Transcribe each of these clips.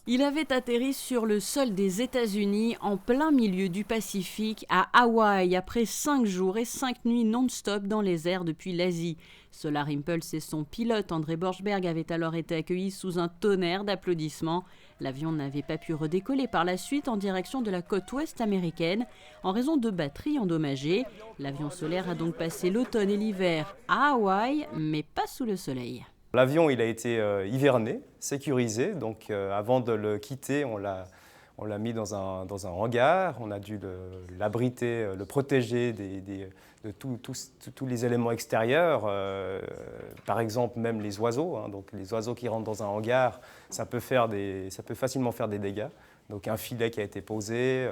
Il avait atterri sur le sol des États-Unis en plein milieu du Pacifique à Hawaï après 5 jours et 5 nuits non-stop dans les airs depuis l'Asie. Solar Impulse et son pilote André Borschberg avaient alors été accueillis sous un tonnerre d'applaudissements. L'avion n'avait pas pu redécoller par la suite en direction de la côte ouest américaine en raison de batteries endommagées. L'avion solaire a donc passé l'automne et l'hiver à Hawaï, mais pas sous le soleil. L'avion il a été hiverné, sécurisé, donc avant de le quitter, on l'a mis dans un hangar, on a dû l'abriter, le protéger de tous les éléments extérieurs, par exemple même les oiseaux. Donc les oiseaux qui rentrent dans un hangar, ça peut facilement faire des dégâts. Donc un filet qui a été posé,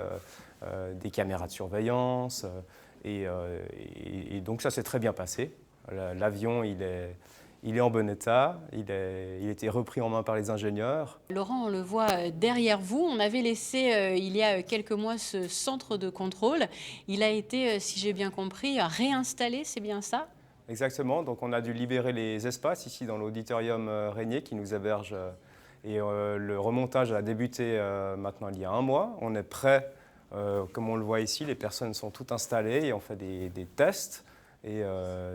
des caméras de surveillance, et donc ça s'est très bien passé. L'avion il est en bon état, il a été repris en main par les ingénieurs. Laurent, on le voit derrière vous. On avait laissé il y a quelques mois ce centre de contrôle. Il a été, si j'ai bien compris, réinstallé, c'est bien ça ? Exactement, donc on a dû libérer les espaces ici dans l'auditorium Régnier qui nous héberge. Et le remontage a débuté maintenant il y a 1 mois. On est prêt, comme on le voit ici, les personnes sont toutes installées et on fait des tests. Et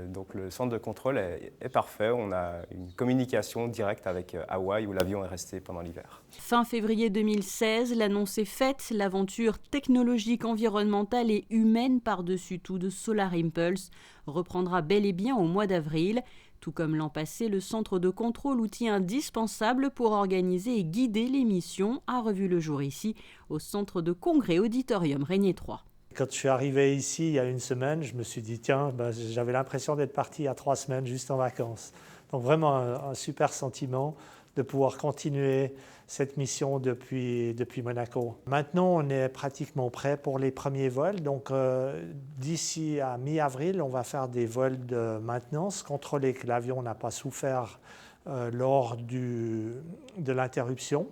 donc le centre de contrôle est parfait, on a une communication directe avec Hawaï où l'avion est resté pendant l'hiver. Fin février 2016, l'annonce est faite, l'aventure technologique, environnementale et humaine par-dessus tout de Solar Impulse reprendra bel et bien au mois d'avril. Tout comme l'an passé, le centre de contrôle, outil indispensable pour organiser et guider les missions, a revu le jour ici au centre de congrès Auditorium Régnier 3. Quand je suis arrivé ici il y a 1 semaine, je me suis dit tiens, j'avais l'impression d'être parti il y a 3 semaines juste en vacances. Donc vraiment un super sentiment de pouvoir continuer cette mission depuis Monaco. Maintenant, on est pratiquement prêt pour les premiers vols. Donc d'ici à mi-avril, on va faire des vols de maintenance, contrôler que l'avion n'a pas souffert lors de l'interruption.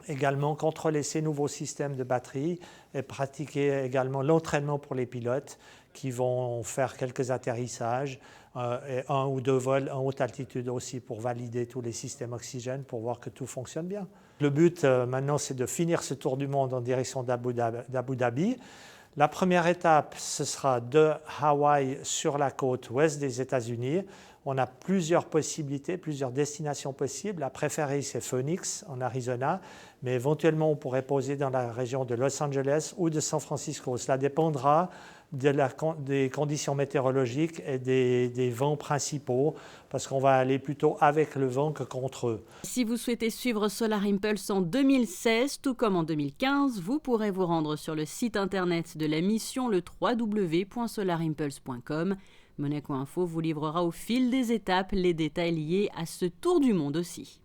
Également contrôler ces nouveaux systèmes de batterie et pratiquer également l'entraînement pour les pilotes qui vont faire quelques atterrissages et 1 ou 2 vols en haute altitude aussi pour valider tous les systèmes oxygène pour voir que tout fonctionne bien. Le but maintenant, c'est de finir ce tour du monde en direction d'Abu Dhabi. La première étape, ce sera de Hawaï sur la côte ouest des États-Unis. On a plusieurs possibilités, plusieurs destinations possibles. La préférée, c'est Phoenix, en Arizona, mais éventuellement, on pourrait poser dans la région de Los Angeles ou de San Francisco. Cela dépendra des conditions météorologiques et des vents principaux, parce qu'on va aller plutôt avec le vent que contre eux. Si vous souhaitez suivre Solar Impulse en 2016, tout comme en 2015, vous pourrez vous rendre sur le site internet de la mission, le www.solarimpulse.com. Monaco Info vous livrera au fil des étapes les détails liés à ce tour du monde aussi.